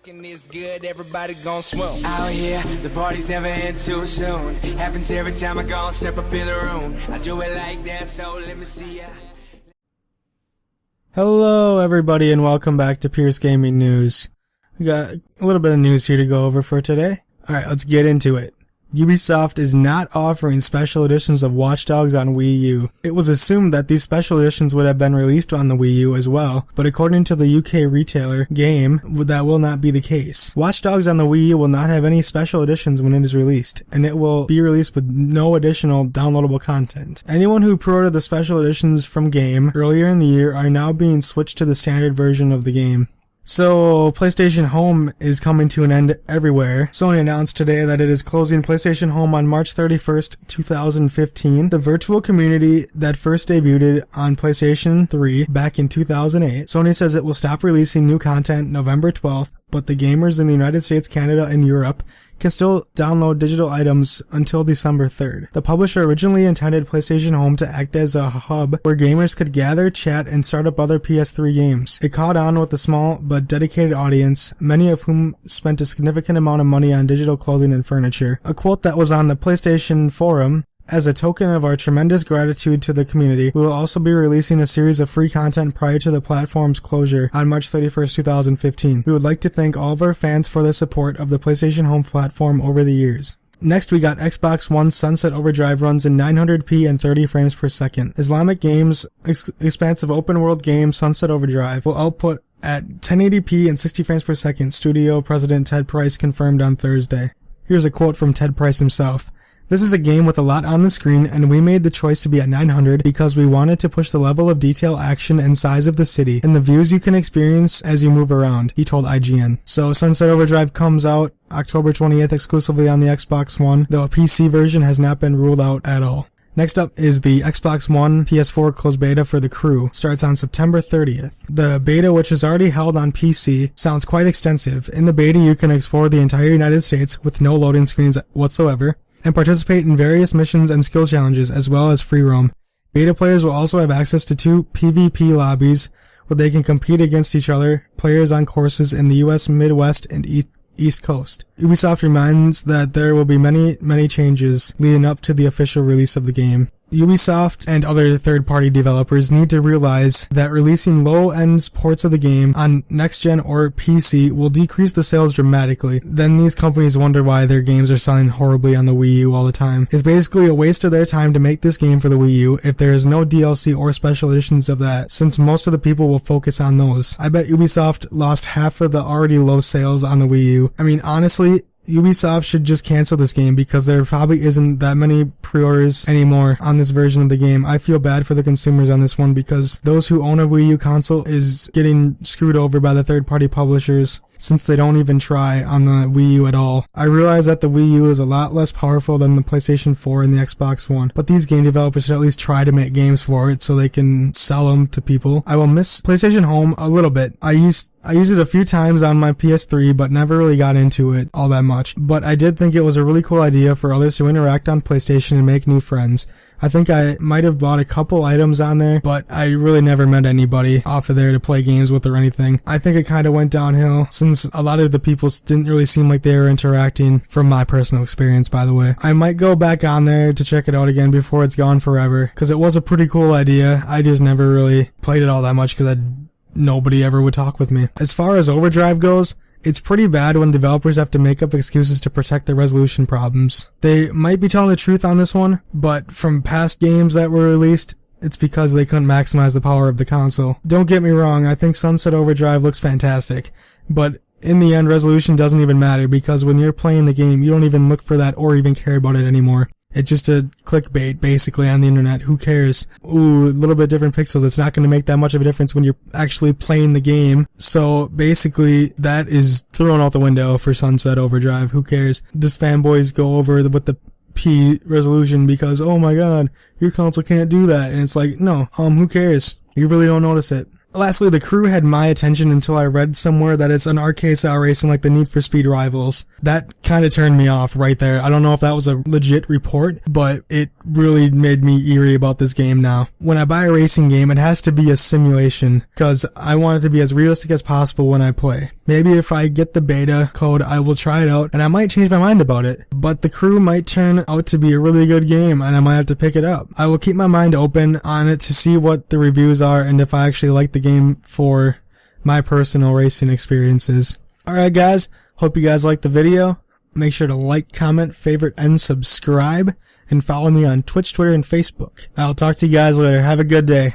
It's good, everybody gon' swoon. Out here, the party's never end too soon. Happens every time I go and step up in the room. I do it like that, so let me see ya. Hello everybody and welcome back to Pierce Gaming News. We got a little bit of news here to go over for today. Alright, let's get into it. Ubisoft is not offering special editions of Watch Dogs on Wii U. It was assumed that these special editions would have been released on the Wii U as well, but according to the UK retailer Game, that will not be the case. Watch Dogs on the Wii U will not have any special editions when it is released, and it will be released with no additional downloadable content. Anyone who pre-ordered the special editions from Game earlier in the year are now being switched to the standard version of the game. So, PlayStation Home is coming to an end everywhere. Sony announced today that it is closing PlayStation Home on March 31st, 2015. The virtual community that first debuted on PlayStation 3 back in 2008. Sony says it will stop releasing new content November 12th, but the gamers in the United States, Canada, and Europe can still download digital items until December 3rd. The publisher originally intended PlayStation Home to act as a hub where gamers could gather, chat, and start up other PS3 games. It caught on with a small but dedicated audience, many of whom spent a significant amount of money on digital clothing and furniture. A quote that was on the PlayStation forum: "As a token of our tremendous gratitude to the community, we will also be releasing a series of free content prior to the platform's closure on March 31st, 2015. We would like to thank all of our fans for their support of the PlayStation Home platform over the years." Next, we got Xbox One Sunset Overdrive runs in 900p and 30 frames per second. Islamic Games' expansive open-world game Sunset Overdrive will output at 1080p and 60 frames per second, studio president Ted Price confirmed on Thursday. Here's a quote from Ted Price himself. "This is a game with a lot on the screen, and we made the choice to be at 900 because we wanted to push the level of detail, action, and size of the city, and the views you can experience as you move around," he told IGN. So Sunset Overdrive comes out October 20th exclusively on the Xbox One, though a PC version has not been ruled out at all. Next up is the Xbox One PS4 closed beta for The Crew. Starts on September 30th. The beta, which is already held on PC, sounds quite extensive. In the beta, you can explore the entire United States with no loading screens whatsoever, and participate in various missions and skill challenges, as well as free roam. Beta players will also have access to 2 PvP lobbies where they can compete against each other, players on courses in the US Midwest and East Coast. Ubisoft reminds that there will be many changes leading up to the official release of the game. Ubisoft and other third-party developers need to realize that releasing low-end ports of the game on next-gen or PC will decrease the sales dramatically. Then these companies wonder why their games are selling horribly on the Wii U all the time. It's basically a waste of their time to make this game for the Wii U if there is no DLC or special editions of that, since most of the people will focus on those. I bet Ubisoft lost half of the already low sales on the Wii U. I mean, honestly, Ubisoft should just cancel this game because there probably isn't that many pre-orders anymore on this version of the game. I feel bad for the consumers on this one because those who own a Wii U console is getting screwed over by the third-party publishers since they don't even try on the Wii U at all. I realize that the Wii U is a lot less powerful than the PlayStation 4 and the Xbox One, but these game developers should at least try to make games for it so they can sell them to people. I will miss PlayStation Home a little bit. I used it a few times on my PS3, but never really got into it all that much. But I did think it was a really cool idea for others to interact on PlayStation and make new friends. I think I might have bought a couple items on there, but I really never met anybody off of there to play games with or anything. I think it kind of went downhill since a lot of the people didn't really seem like they were interacting, from my personal experience, by the way. I might go back on there to check it out again before it's gone forever, because it was a pretty cool idea. I just never really played it all that much because nobody ever would talk with me. As far as Overdrive goes, it's pretty bad when developers have to make up excuses to protect their resolution problems. They might be telling the truth on this one, but from past games that were released, it's because they couldn't maximize the power of the console. Don't get me wrong, I think Sunset Overdrive looks fantastic, but in the end, resolution doesn't even matter because when you're playing the game, you don't even look for that or even care about it anymore. It's just a clickbait, basically, on the internet. Who cares? Ooh, a little bit different pixels. It's not going to make that much of a difference when you're actually playing the game. So, basically, that is thrown out the window for Sunset Overdrive. Who cares? This fanboys go over with the P resolution because, oh my god, your console can't do that. And it's like, no, who cares? You really don't notice it. Lastly, The Crew had my attention until I read somewhere that it's an arcade style racing like the Need for Speed Rivals. That kind of turned me off right there. I don't know if that was a legit report, but it really made me eerie about this game now. When I buy a racing game, it has to be a simulation, because I want it to be as realistic as possible when I play. Maybe if I get the beta code, I will try it out, and I might change my mind about it. But The Crew might turn out to be a really good game, and I might have to pick it up. I will keep my mind open on it to see what the reviews are, and if I actually like the game for my personal racing experiences. Alright guys, hope you guys liked the video. Make sure to like, comment, favorite, and subscribe, and follow me on Twitch, Twitter, and Facebook. I'll talk to you guys later. Have a good day.